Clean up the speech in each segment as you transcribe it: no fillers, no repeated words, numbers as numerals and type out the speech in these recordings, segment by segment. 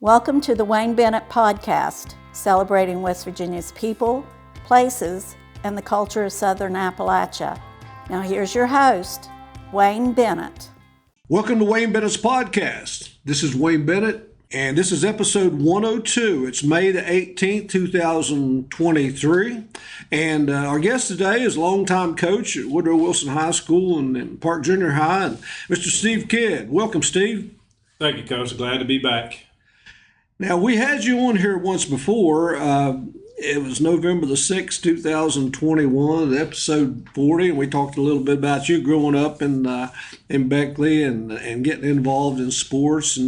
Welcome to the Wayne Bennett Podcast, celebrating West Virginia's people, places, and the culture of Southern Appalachia. Now here's your host, Wayne Bennett. Welcome to Wayne Bennett's Podcast. This is Wayne Bennett, and this is episode 102. It's May the 18th, 2023. And our guest today is longtime coach at Woodrow Wilson High School and Park Junior High, and Mr. Steve Kidd. Welcome, Steve. Thank you, Coach. Glad to be back. Now, we had you on here once before. It was November the 6th, 2021, episode 40, and we talked a little bit about you growing up in Beckley and getting involved in sports.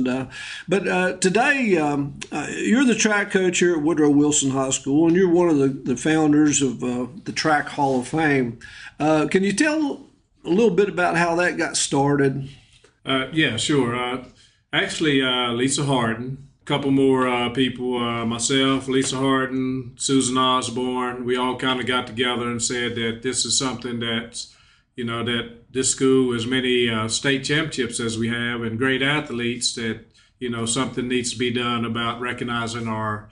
But today, you're the track coach here at Woodrow Wilson High School, and you're one of the founders of the Track Hall of Fame. Can you tell a little bit about how that got started? Yeah, sure. Actually, Lisa Harden. Couple more people, myself, Lisa Harden, Susan Osborne, we all kind of got together and said that this is something that, that this school, as many state championships as we have and great athletes, that, something needs to be done about recognizing our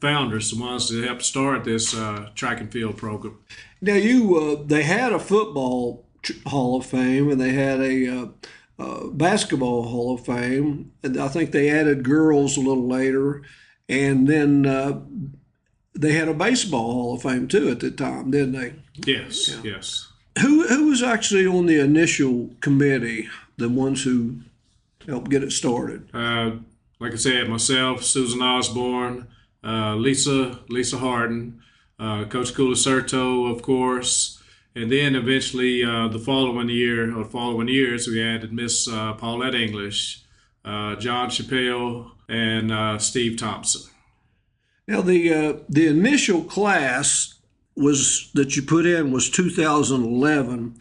founders, the ones that helped start this track and field program. Now, they had a football Hall of Fame and they had a basketball Hall of Fame, and I think they added girls a little later, and then they had a baseball Hall of Fame too at the time, didn't they? Yes, yeah. Yes. Who was actually on the initial committee, the ones who helped get it started? Like I said, myself, Susan Osborne, Lisa Harden, Coach Culacerto, of course. And then eventually the following years, we added Miss Paulette English, John Chappelle, and Steve Thompson. Now, the initial class that you put in was 2011.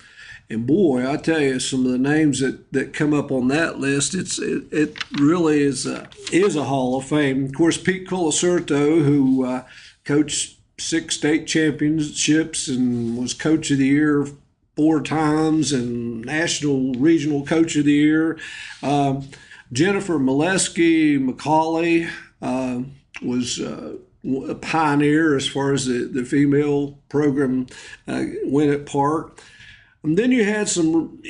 And boy, I tell you, some of the names that come up on that list, it really is a Hall of Fame. Of course, Pete Culacerto, who coached 6 state championships and was coach of the year 4 times and national regional coach of the year. Jennifer Molesky McCauley was a pioneer as far as the female program went at Park. And then you had some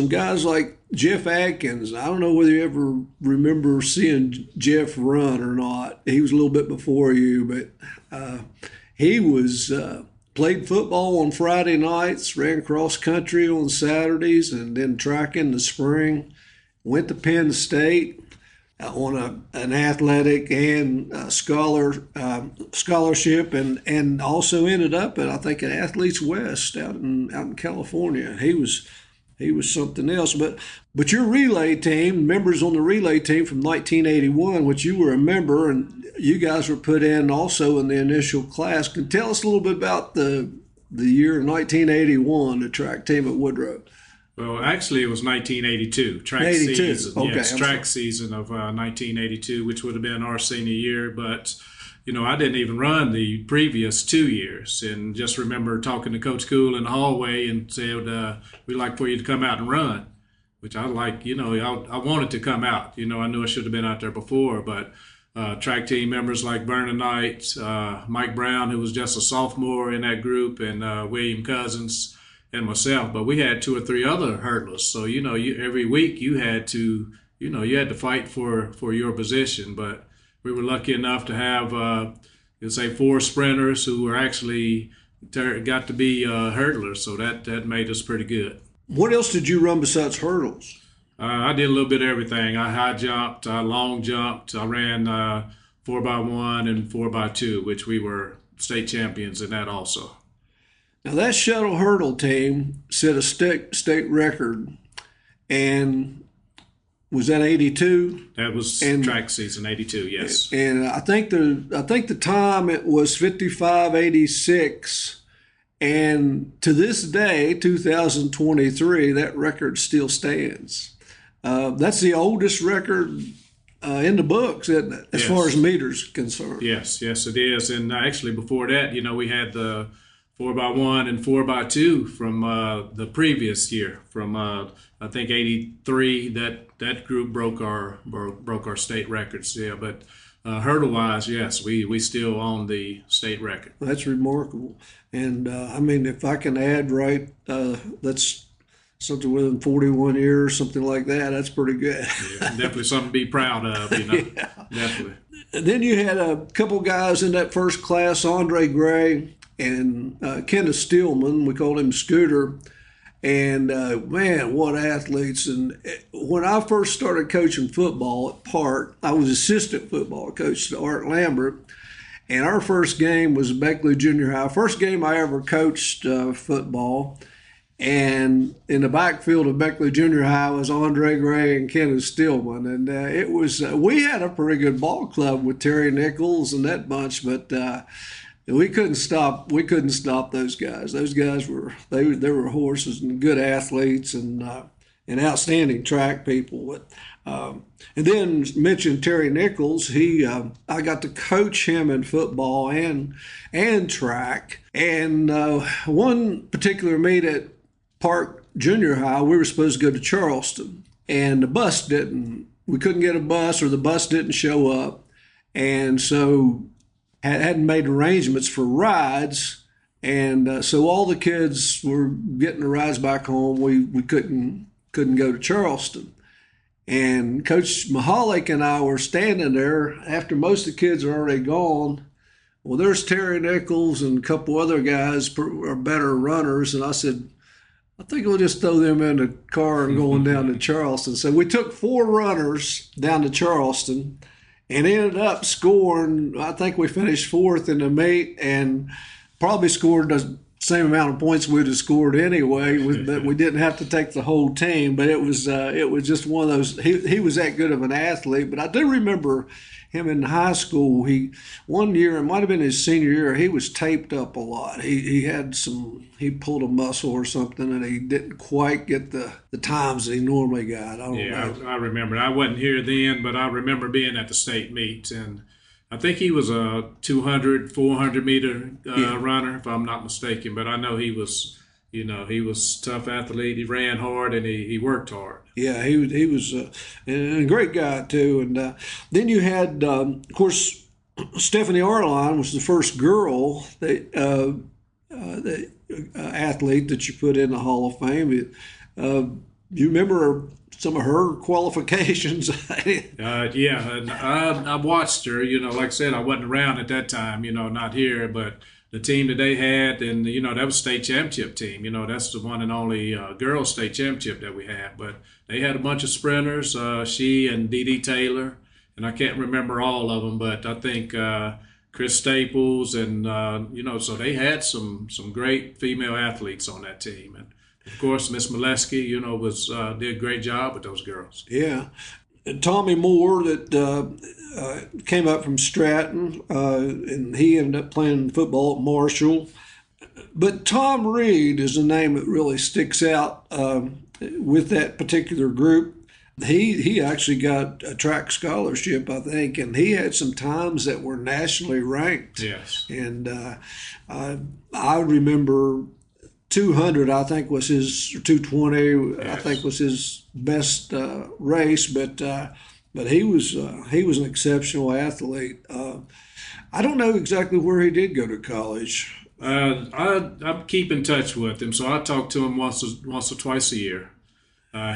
guys like Jeff Atkins. I don't know whether you ever remember seeing Jeff run or not. He was a little bit before you, but he was played football on Friday nights, ran cross country on Saturdays, and then track in the spring. Went to Penn State on an athletic and scholarship, and also ended up at, I think, at Athletes West out in California. He was something else. But your relay team, members on the relay team from 1981, which you were a member, and you guys were put in also in the initial class. Can you tell us a little bit about the year 1981, the track team at Woodrow? Well, actually, it was 1982. Track 82. season. Okay, yes, track season of 1982, which would have been our senior year. But, I didn't even run the previous 2 years. And just remember talking to Coach Cool in the hallway and said, we'd like for you to come out and run, which I like, I wanted to come out. I knew I should have been out there before. But track team members like Vernon Knight, Mike Brown, who was just a sophomore in that group, and William Cousins, and myself, but we had 2 or 3 other hurdlers. So, every week you had to fight for your position. But we were lucky enough to have, 4 sprinters who were actually got to be hurdlers. So that made us pretty good. What else did you run besides hurdles? I did a little bit of everything. I high jumped, I long jumped, I ran 4x1 and 4x2, which we were state champions in that also. Now, that shuttle hurdle team set a state record, and was that 82? That was track season 82, yes. And I think the time it was 55:86, and to this day, 2023, that record still stands. That's the oldest record in the books, isn't it? As far as meters concerned. Yes, it is. And actually, before that, we had the 4x1 and 4x2 from the previous year. From I think '83, that group broke our state records. Yeah, but hurdle wise, yes, we still own the state record. That's remarkable. And I mean, if I can add right, that's something within 41 years, something like that. That's pretty good. Yeah, definitely something to be proud of. Yeah. Definitely. And then you had a couple guys in that first class, Andre Gray and Kenneth Steelman. We called him Scooter. And man, what athletes. And when I first started coaching football at Park, I was assistant football coach to Art Lambert. And our first game was Beckley Junior High. First game I ever coached football. And in the backfield of Beckley Junior High was Andre Gray and Kenneth Steelman. And it was, we had a pretty good ball club with Terry Nichols and that bunch, but we couldn't stop those guys. Those guys they were horses and good athletes and outstanding track people. But, and then mentioned Terry Nichols. I got to coach him in football and track. And one particular meet at Park Junior High, we were supposed to go to Charleston, and the bus didn't. We couldn't get a bus, or the bus didn't show up, and so hadn't made arrangements for rides, and so all the kids were getting the rides back home. We couldn't go to Charleston, and Coach Mahalik and I were standing there after most of the kids are already gone. Well, there's Terry Nichols and a couple other guys are better runners, and I said, I think we'll just throw them in the car and going down to Charleston. So we took 4 runners down to Charleston and ended up scoring. I think we finished 4th in the meet and probably scored the same amount of points we'd have scored anyway. But we didn't have to take the whole team. But it was just one of those. He was that good of an athlete. But I do remember him in high school. One year, it might have been his senior year, he was taped up a lot. He pulled a muscle or something, and he didn't quite get the times that he normally got. I don't know. I remember. I wasn't here then, but I remember being at the state meet, and I think he was a 200, 400 meter runner, if I'm not mistaken. But I know he was a tough athlete. He ran hard and he worked hard. Yeah, he was a great guy too. And then you had, of course, Stephanie Arline was the first girl athlete that you put in the Hall of Fame. You remember some of her qualifications? Yeah, and I watched her. Like I said, I wasn't around at that time. Not here, but the team that they had, and that was state championship team. That's the one and only girls state championship that we had. But they had a bunch of sprinters. She and Dee Dee Taylor, and I can't remember all of them, but I think Chris Staples, and so they had some great female athletes on that team. And of course, Miss Molesky, did a great job with those girls. Yeah. And Tommy Moore that came up from Stratton, and he ended up playing football at Marshall. But Tom Reed is a name that really sticks out with that particular group. He actually got a track scholarship, I think, and he had some times that were nationally ranked. Yes. And I remember 200, I think, was his, or 220, yes. I think was his best race, but he was an exceptional athlete. I don't know exactly where he did go to college. I keep in touch with him, so I talk to him once or twice a year.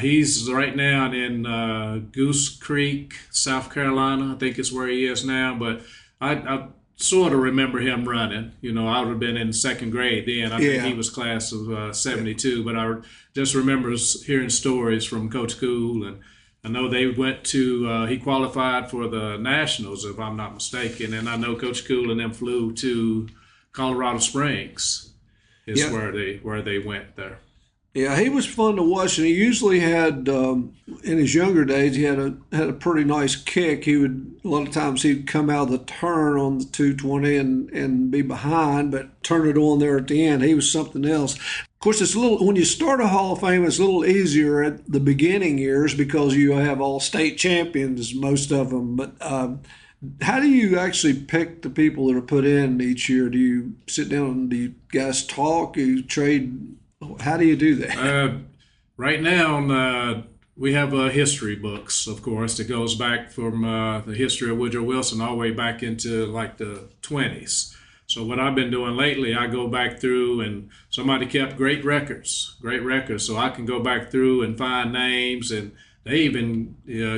He's right now in Goose Creek, South Carolina. I think is where he is now, but I sort of remember him running. I would have been in second grade then. I think he was class of 72, but I just remember hearing stories from Coach Cool, and I know they went to, he qualified for the Nationals, if I'm not mistaken, and I know Coach Cool and them flew to Colorado Springs is where they went there. Yeah, he was fun to watch, and he usually had, in his younger days, he had a pretty nice kick. A lot of times he'd come out of the turn on the 220 and be behind, but turn it on there at the end. He was something else. Of course, it's when you start a Hall of Fame, it's a little easier at the beginning years because you have all state champions, most of them. But How do you actually pick the people that are put in each year? Do you sit down and do you guys talk? Do you trade? How do you do that? Right now, we have history books, of course, that goes back from the history of Woodrow Wilson all the way back into like the 20s. So what I've been doing lately, I go back through and somebody kept great records. So I can go back through and find names, and they even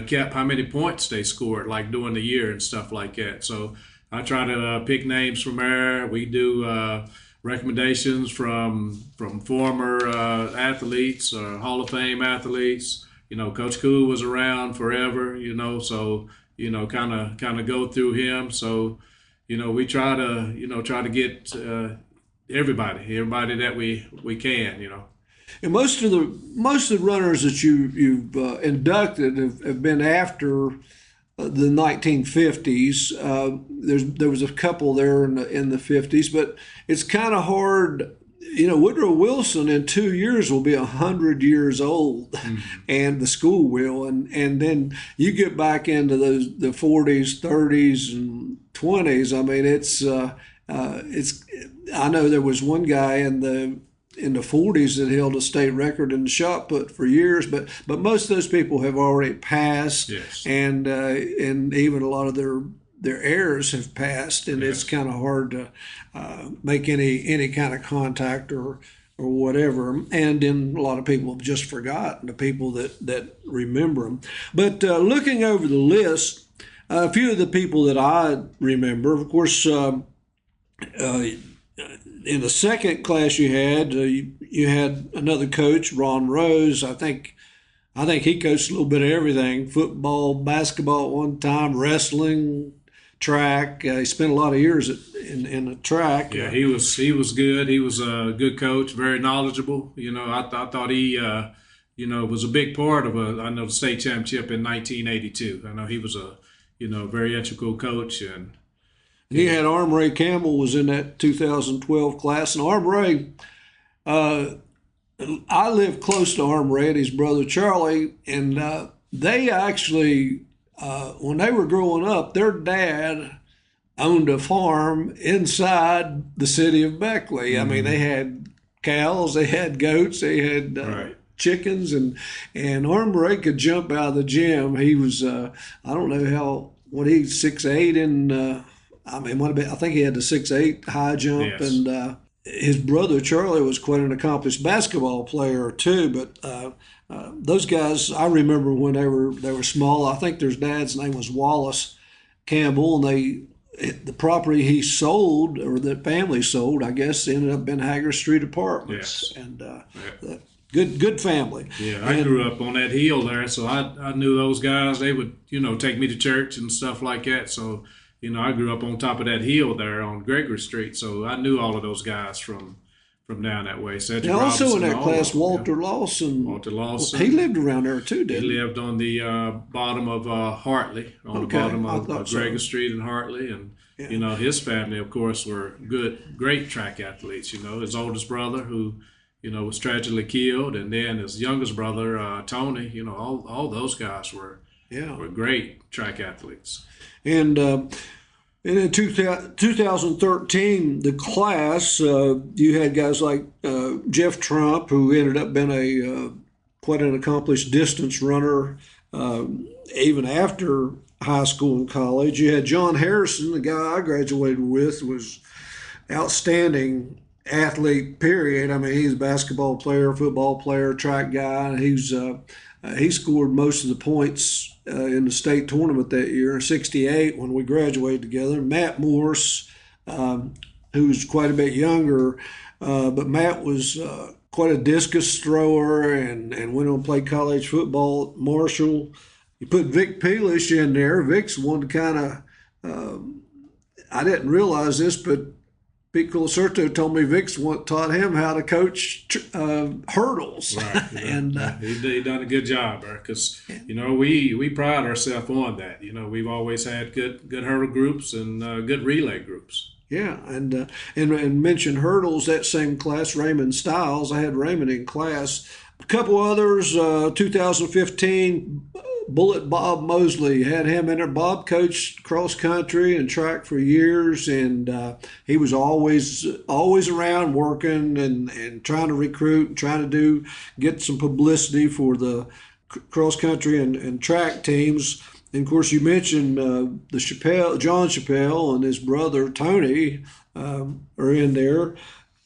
kept how many points they scored, like during the year and stuff like that. So I try to pick names from there. We do recommendations from former athletes or Hall of Fame athletes. Coach Cool was around forever. So kind of go through him. So we try to get everybody that we can. And most of the runners that you've inducted have been after the 1950s. There was a couple there in the 50s, but it's kind of hard. Woodrow Wilson in 2 years will be 100 years old, and the school will, and then you get back into the 40s, 30s, and 20s. I mean, it's. I know there was one guy in the 40s that held a state record in the shot put for years, but most of those people have already passed, yes. and even a lot of their heirs have passed, and yes. It's kind of hard to make any kind of contact or whatever. And then a lot of people have just forgotten, the people that remember them. But looking over the list, a few of the people that I remember, of course. In the second class you had another coach, Ron Rose. I think he coached a little bit of everything: football, basketball at one time, wrestling, track. He spent a lot of years in the track. Yeah, he was good. He was a good coach, very knowledgeable. I thought he was a big part of the state championship in 1982. I know he was a very integral coach. And he had Arm Ray Campbell was in that 2012 class. And Arm Ray, I live close to Arm Ray and his brother Charlie, and they actually, when they were growing up, their dad owned a farm inside the city of Beckley. Mm-hmm. I mean, they had cows, they had goats, they had right. chickens, and Arm Ray could jump out of the gym. He was, I don't know he's 6'8", and I think he had the 6'8" high jump, yes. And his brother Charlie was quite an accomplished basketball player too. But those guys, I remember when they were small. I think their dad's name was Wallace Campbell, and the property he sold, or the family sold, I guess, ended up in Hager Street Apartments. Yes. And good family. Yeah, I grew up on that hill there, so I knew those guys. They would take me to church and stuff like that. So. I grew up on top of that hill there on Gregory Street, so I knew all of those guys from down that way. And also in that class, Walter Lawson. Walter Lawson. He lived around there too, didn't he? He lived on the bottom of Hartley, on the bottom of Gregory Street in Hartley, and his family, of course, were great track athletes. His oldest brother, who was tragically killed, and then his youngest brother, Tony. All those guys were great track athletes. And in 2013, the class, you had guys like Jeff Trump, who ended up being quite an accomplished distance runner even after high school and college. You had John Harrison, the guy I graduated with, was outstanding athlete, period. I mean, he's a basketball player, football player, track guy. He scored most of the points in the state tournament that year, in 68, when we graduated together. Matt Morse, who's quite a bit younger, but Matt was quite a discus thrower and went on to play college football at Marshall. You put Vic Peelish in there. Vic's one kind of, I didn't realize this, but Pete Colacerto told me Vic's taught him how to coach hurdles. Right. And he done a good job there, because we pride ourselves on that. We've always had good hurdle groups and good relay groups. Yeah, and mentioned hurdles, that same class, Raymond Stiles. I had Raymond in class. A couple others, 2015, Bullet Bob Mosley, had him in there. Bob coached cross country and track for years, and he was always around working and trying to recruit, and trying to get some publicity for the cross country and track teams. And of course, you mentioned John Chappelle and his brother Tony are in there.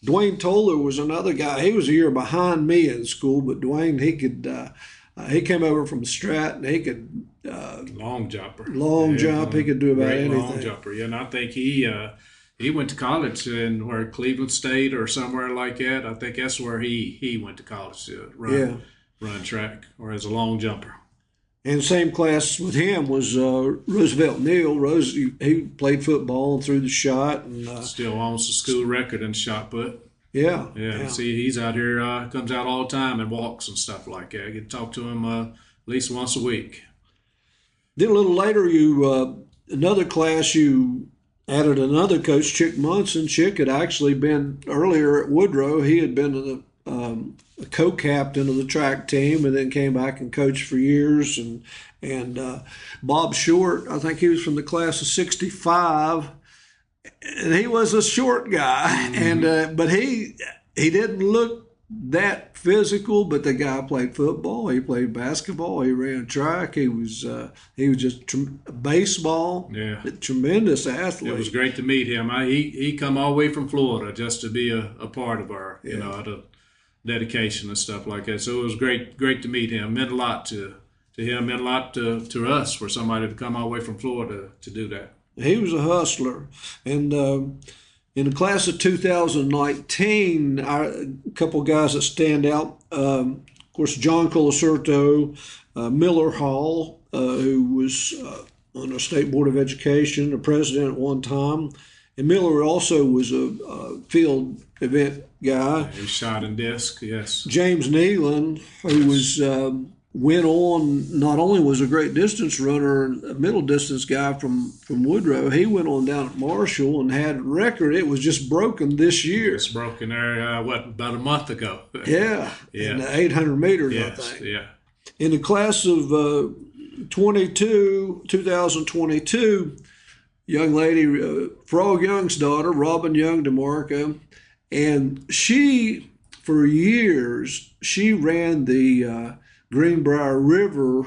Dwayne Toller was another guy. He was a year behind me in school, but Dwayne, he came over from Stratton. He could long jumper, jump. He could do about anything. Long jumper, yeah. And I think he went to college in where Cleveland State or somewhere like that. I think that's where he went to college to run track or as a long jumper. And the same class with him was Roosevelt Neal. He played football and threw the shot. And still owns the school record in shot put. Yeah. See, he's out here, comes out all the time and walks and stuff like that. I get to talk to him at least once a week. Then a little later, another class, you added another coach, Chick Munson. Chick had actually been earlier at Woodrow. He had been a co-captain of the track team, and then came back and coached for years. And Bob Short, I think he was from the class of '65, and he was a short guy, and but he didn't look that physical. But the guy played football, he played basketball, he ran track, he was just baseball. Yeah, a tremendous athlete. It was great to meet him. He come all the way from Florida just to be a part of our the dedication and stuff like that. So it was great to meet him. Meant a lot to him, meant a lot to us for somebody to come all the way from Florida to do that. He was a hustler. And in the class of 2019, a couple of guys that stand out, of course, John Colasurto, Miller Hall, who was on the State Board of Education, a president at one time. And Miller also was a field event guy. He shot in disc, yes. James Nealon, who was went on, not only was a great distance runner, a middle distance guy from Woodrow, he went on down at Marshall and had a record. It was just broken this year. It's broken there, about a month ago. Yeah. In the 800 meters, yes, I think. Yeah. In the class of 2022, young lady, Frog Young's daughter, Robin Young DeMarco, and she, for years, she ran the Greenbrier River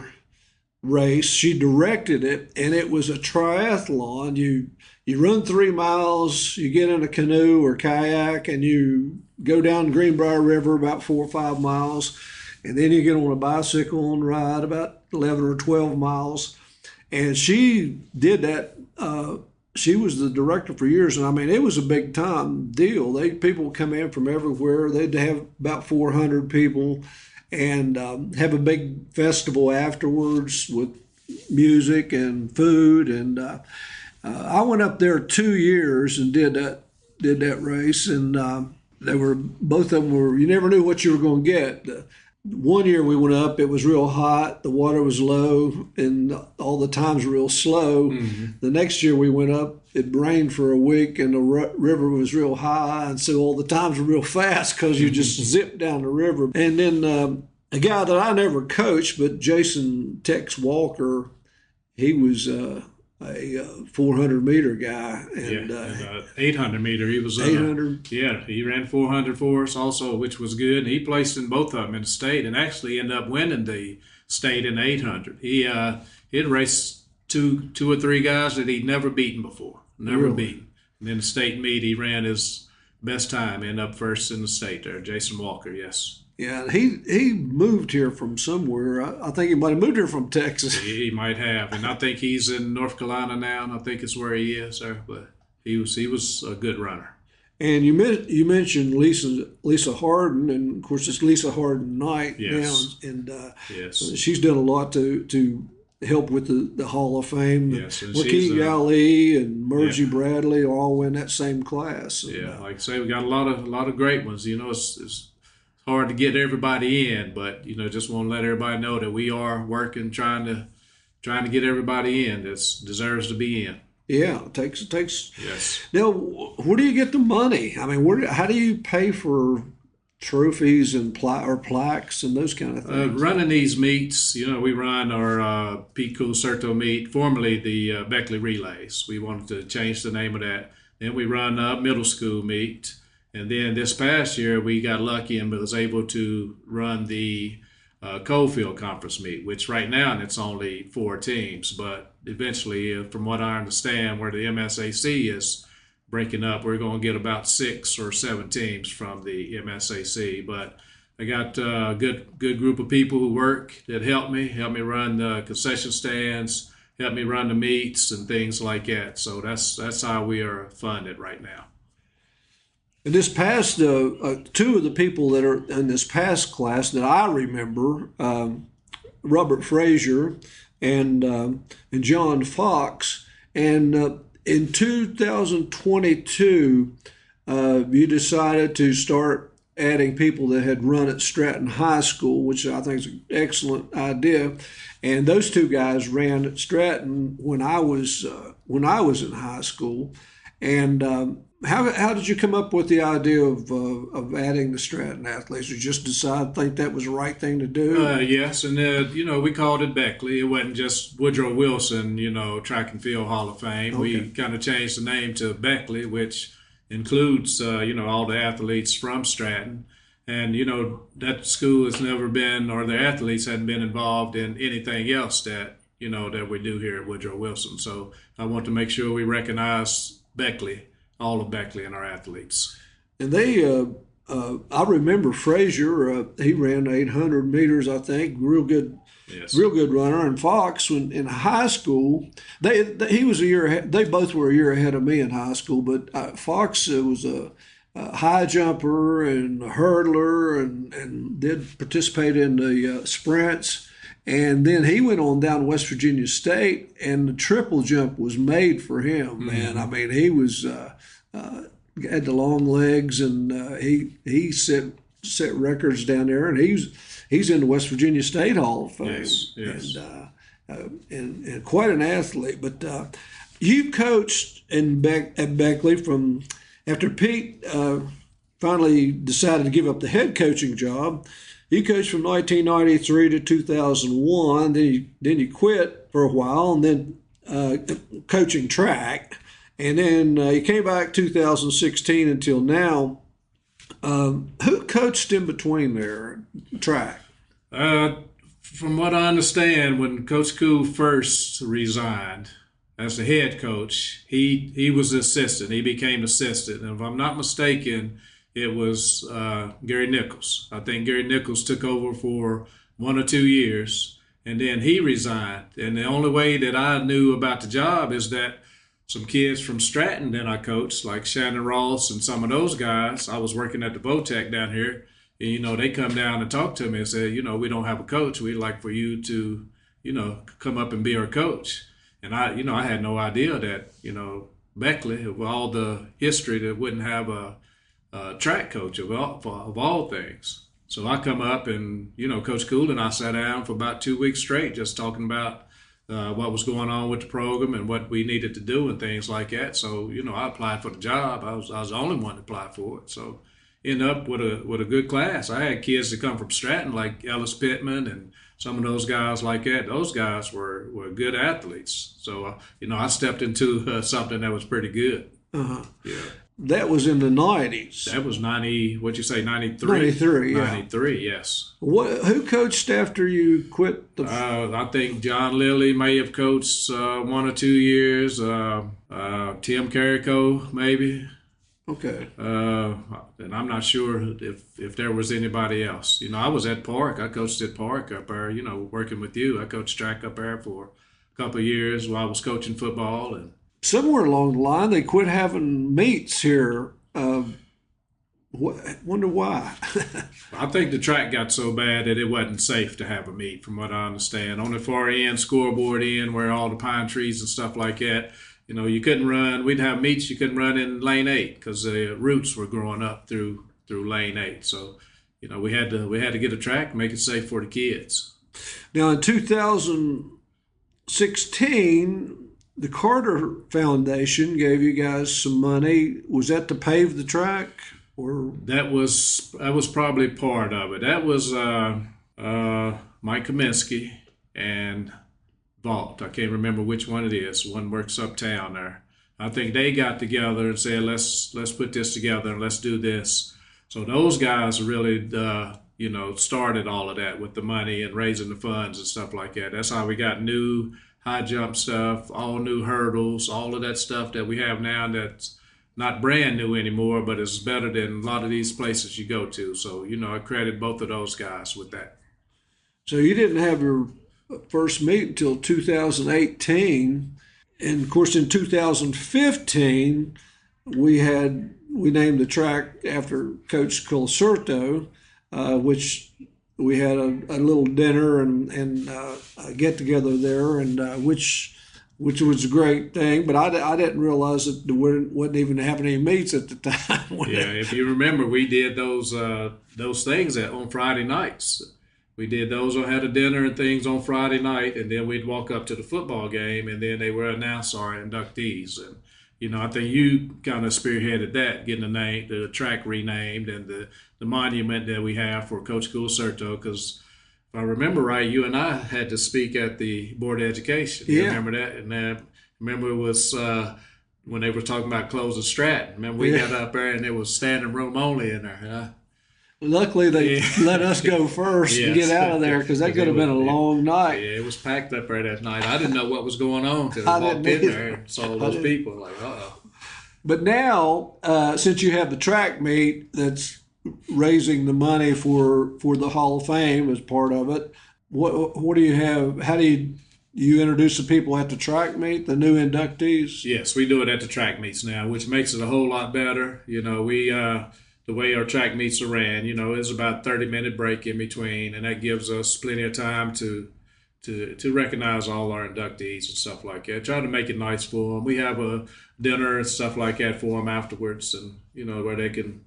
race. She directed it, and it was a triathlon. You run 3 miles, you get in a canoe or kayak, and you go down Greenbrier River about 4 or 5 miles, and then you get on a bicycle and ride about 11 or 12 miles. And she did that. She was the director for years, and I mean, it was a big time deal. People come in from everywhere. They'd have about 400 people, and have a big festival afterwards with music and food. And I went up there 2 years and did that race, and both of them were. You never knew what you were going to get. One year we went up, it was real hot, the water was low, and all the times were real slow. Mm-hmm. The next year we went up, it rained for a week, and the river was real high, and so all the times were real fast because you just zipped down the river. And then a guy that I never coached, but Jason Tex Walker, he was a 400-meter guy. And 800-meter. He was 800. He ran 400 for us also, which was good. And he placed in both of them in the state and actually ended up winning the state in 800. He'd raced two or three guys that he'd never beaten before. Beaten. And then the state meet, he ran his best time, ended up first in the state there, Jason Walker, yes. Yeah, he moved here from somewhere. I think he might have moved here from Texas. He might have, and I think he's in North Carolina now, and I think it's where he is there. But he was a good runner. And you mentioned Lisa Harden, and of course it's Lisa Harden night now, and yes, she's done a lot to help with the Hall of Fame. Yes, Wakey Ali and Mergie Bradley all in that same class. And, like I say, we got a lot of great ones. You know, it's hard to get everybody in, but just want to let everybody know that we are working, trying to get everybody in that deserves to be in. Yeah, it takes. Yes. Now, where do you get the money? I mean, how do you pay for trophies and plaques and those kind of things? Running these meets, we run our Pete Concerto meet, formerly the Beckley Relays. We wanted to change the name of that. Then we run a middle school meet. And then this past year, we got lucky and was able to run the Coalfield Conference meet, which right now it's only 4 teams. But eventually, from what I understand, where the MSAC is breaking up, we're going to get about 6 or 7 teams from the MSAC. But I got a good group of people who work that help me run the concession stands, help me run the meets and things like that. So that's how we are funded right now. And this past, 2 of the people that are in this past class that I remember, Robert Frazier and John Fox, and in 2022, you decided to start adding people that had run at Stratton High School, which I think is an excellent idea. And those 2 guys ran at Stratton when I was in high school. And how did you come up with the idea of adding the Stratton athletes? You just think that was the right thing to do? Yes, and we called it Beckley. It wasn't just Woodrow Wilson, Track and Field Hall of Fame. Okay. We kind of changed the name to Beckley, which includes all the athletes from Stratton. And that school has never been, or their athletes hadn't been involved in anything else that that we do here at Woodrow Wilson. So I want to make sure we recognize Beckley, all of Beckley, and our athletes. And they, I remember Frazier. He ran 800 meters, I think, real good runner. And Fox, when in high school, he was a year ahead. They both were a year ahead of me in high school. But Fox was a high jumper and a hurdler, and did participate in the sprints. And then he went on down to West Virginia State, and the triple jump was made for him, man. I mean, he was had the long legs, and he set records down there, and he's in the West Virginia State Hall of Fame. Yes. And quite an athlete. But you coached at Beckley from after Pete finally decided to give up the head coaching job. You coached from 1993 to 2001. Then you quit for a while, and then coaching track, and then you came back 2016 until now. Who coached in between there, track? From what I understand, when Coach Cool first resigned as the head coach, he was assistant. He became assistant, and if I'm not mistaken, it was Gary Nichols. I think Gary Nichols took over for 1 or 2 years, and then he resigned. And the only way that I knew about the job is that some kids from Stratton that I coached, like Shannon Ross and some of those guys, I was working at the Votech down here, and, they come down and talk to me and say, we don't have a coach. We'd like for you to, come up and be our coach. And I had no idea that, Beckley, with all the history, that wouldn't have a track coach of all things. So I come up and, Coach Cool and I sat down for about 2 weeks straight just talking about what was going on with the program and what we needed to do and things like that. So, I applied for the job. I was the only one to apply for it. So ended up with a good class. I had kids that come from Stratton like Ellis Pittman and some of those guys like that. Those guys were good athletes. So, I stepped into something that was pretty good. Uh-huh. Yeah. That was in the 90s. That was 93? 93, yeah. 93, yes. Who coached after you quit? I think John Lilly may have coached 1 or 2 years. Tim Carrico, maybe. Okay. And I'm not sure if there was anybody else. I was at Park. I coached at Park up there, working with you. I coached track up there for a couple of years while I was coaching football. And somewhere along the line, they quit having meets here. Wonder why? I think the track got so bad that it wasn't safe to have a meet, from what I understand. On the far end, scoreboard end, where all the pine trees and stuff like that, you couldn't run. We'd have meets you couldn't run in lane 8 because the roots were growing up through lane 8. So, we had to get a track, make it safe for the kids. Now, in 2016. The Carter Foundation gave you guys some money. Was that to pave the track? or That was probably part of it. That was Mike Kaminsky and Vault. I can't remember which one it is. One works uptown there. I think they got together and said, let's put this together and let's do this. So those guys really, started all of that with the money and raising the funds and stuff like that. That's how we got new high jump stuff, all new hurdles, all of that stuff that we have now that's not brand new anymore, but it's better than a lot of these places you go to. So, I credit both of those guys with that. so you didn't have your first meet until 2018, and of course in 2015 we named the track after Coach Colasurto, which we had a little dinner and a get together there, and which was a great thing. But I didn't realize that there wasn't even having any meets at the time. Yeah, if you remember, we did those things on Friday nights. We did those or had a dinner and things on Friday night, and then we'd walk up to the football game, and then they would announce our inductees. And I think you kind of spearheaded that, getting the track renamed, and the monument that we have for Coach Colasurto. Because if I remember right, you and I had to speak at the Board of Education. Yeah. You remember that? And then remember it was when they were talking about closing Stratton. Remember we got up there and it was standing room only in there. Huh? Luckily, they let us go first and get out of there, because that could have been a long night. Yeah, it was packed up there that night. I didn't know what was going on until I walked in there and saw those people. Like, uh-oh. But now, since you have the track meet that's raising the money for the Hall of Fame as part of it, what do you have? How do you introduce the people at the track meet, the new inductees? Yes, we do it at the track meets now, which makes it a whole lot better. We the way our track meets are ran, it's about a 30-minute break in between, and that gives us plenty of time to recognize all our inductees and stuff like that. Try to make it nice for them. We have a dinner and stuff like that for them afterwards, and where they can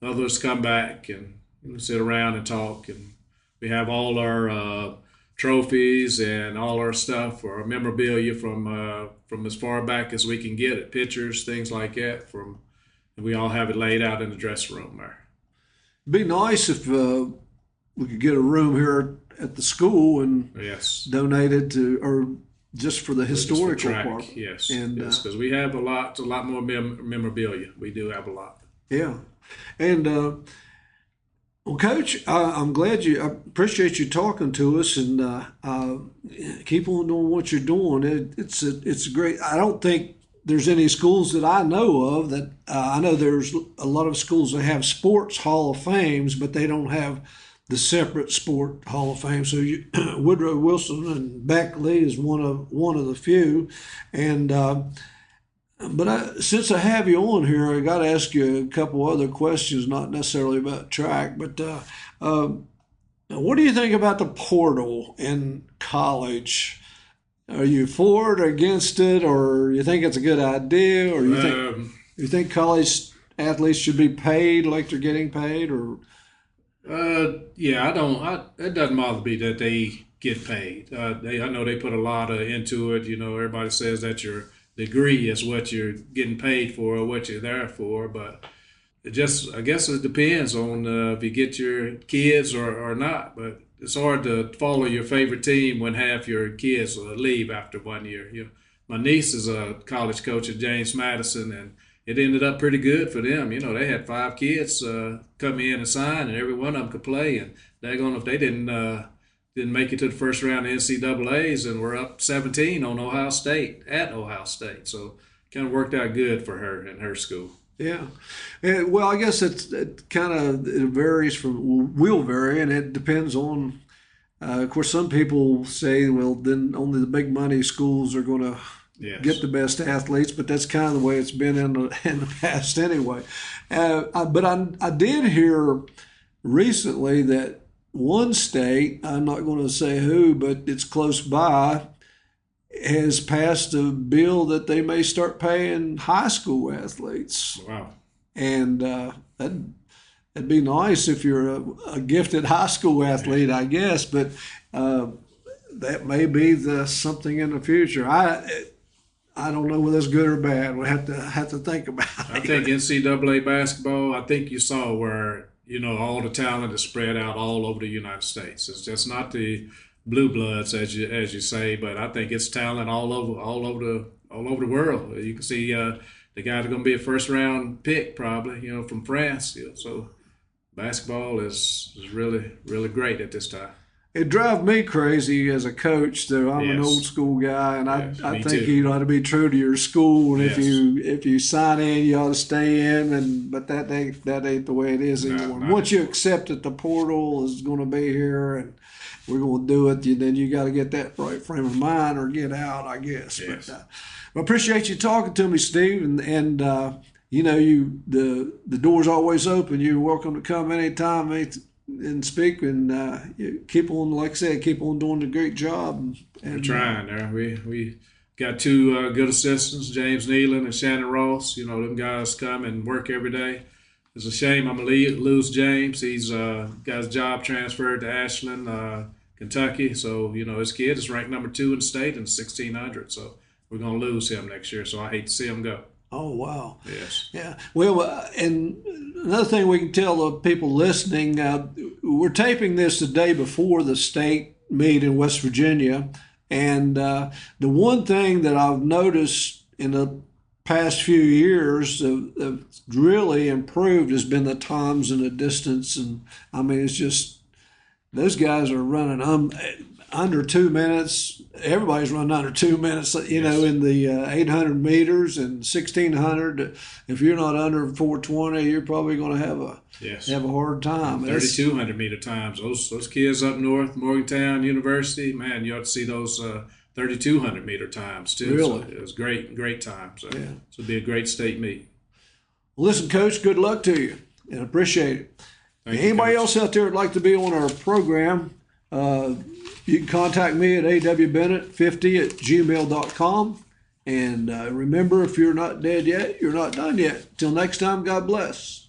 others come back and sit around and talk. And we have all our trophies and all our stuff, or our memorabilia from as far back as we can get it, pictures, things like that. And we all have it laid out in the dressing room there. It'd be nice if we could get a room here at the school and donate it or just for the historical part. Yes, and because we have a lot more memorabilia. We do have a lot. Yeah, and well, Coach, I'm glad I appreciate you talking to us, and keep on doing what you're doing. It's great. I don't think there's any schools that I know of that I know there's a lot of schools that have sports Hall of Fames, but they don't have the separate sport Hall of Fame. So Woodrow Wilson and Beckley is one of the few, and but since I have you on here, I got to ask you a couple other questions, not necessarily about track, but what do you think about the portal in college? Are you for it or against it, or you think it's a good idea, or you think college athletes should be paid like they're getting paid, or? Yeah, I don't. It doesn't bother me that they get paid. I know they put a lot into it. Everybody says that your degree is what you're getting paid for or what you're there for, but I guess it depends on if you get your kids or not. But it's hard to follow your favorite team when half your kids leave after 1 year. My niece is a college coach at James Madison, and it ended up pretty good for them. They had 5 kids come in and sign, and every one of them could play. And daggone if they didn't make it to the first round of NCAAs, and we're up 17 on Ohio State at Ohio State. So kind of worked out good for her and her school. Yeah. Well, I guess it varies will vary, and it depends on, of course, some people say, well, then only the big money schools are going to get the best athletes, but that's kind of the way it's been in the past anyway. But I did hear recently that one state, I'm not going to say who, but it's close by, has passed a bill that they may start paying high school athletes. Wow. And that'd be nice if you're a gifted high school athlete, I guess, but that may be something in the future. I don't know whether it's good or bad. We have to think about I it. think NCAA basketball, I think you saw where, all the talent is spread out all over the United States. It's just not the blue bloods, as you say, but I think it's talent all over the world. You can see the guys are going to be a first round pick probably, from France. So basketball is really, really great at this time. It drives me crazy as a coach, though. I'm an Yes. old school guy, and Yes, I me think too. you ought to be true to your school. And Yes. if you sign in, you ought to stay in. But that ain't the way it is No, anymore. not Once you anymore. accept that the portal is going to be here and we're going to do it, then you got to get that right frame of mind or get out, I guess. Yes. But I appreciate you talking to me, Steve, and the door's always open. You're welcome to come anytime, mate, and speak, and you keep on, like I said, keep on doing a great job. We're And trying there. We got two good assistants, James Nealon and Shannon Ross. Them guys come and work every day. It's a shame I'm going to lose James. He's got his job transferred to Ashland, Kentucky. So, his kid is ranked number 2 in the state in 1,600. So we're going to lose him next year. So I hate to see him go. oh wow, Yes. yeah. Well, and another thing we can tell the people listening, we're taping this the day before the state meet in West Virginia, and the one thing that I've noticed in the past few years have really improved has been the times and the distance, and I mean it's just those guys are running under 2 minutes. Everybody's running under 2 minutes, Yes. in the 800 meters and 1,600. If you're not under 420, you're probably going to Yes. have a hard time. 3,200 meter times. Those kids up north, Morgantown University, man, you ought to see those 3,200 meter times too. Really? So it was great time. So Yeah. it'll be a great state meet. Well, listen, Coach, good luck to you, and appreciate it. Thank you, Anybody Coach. else out there would like to be on our program, you can contact me at awbennett50@gmail.com. And remember, if you're not dead yet, you're not done yet. Till next time, God bless.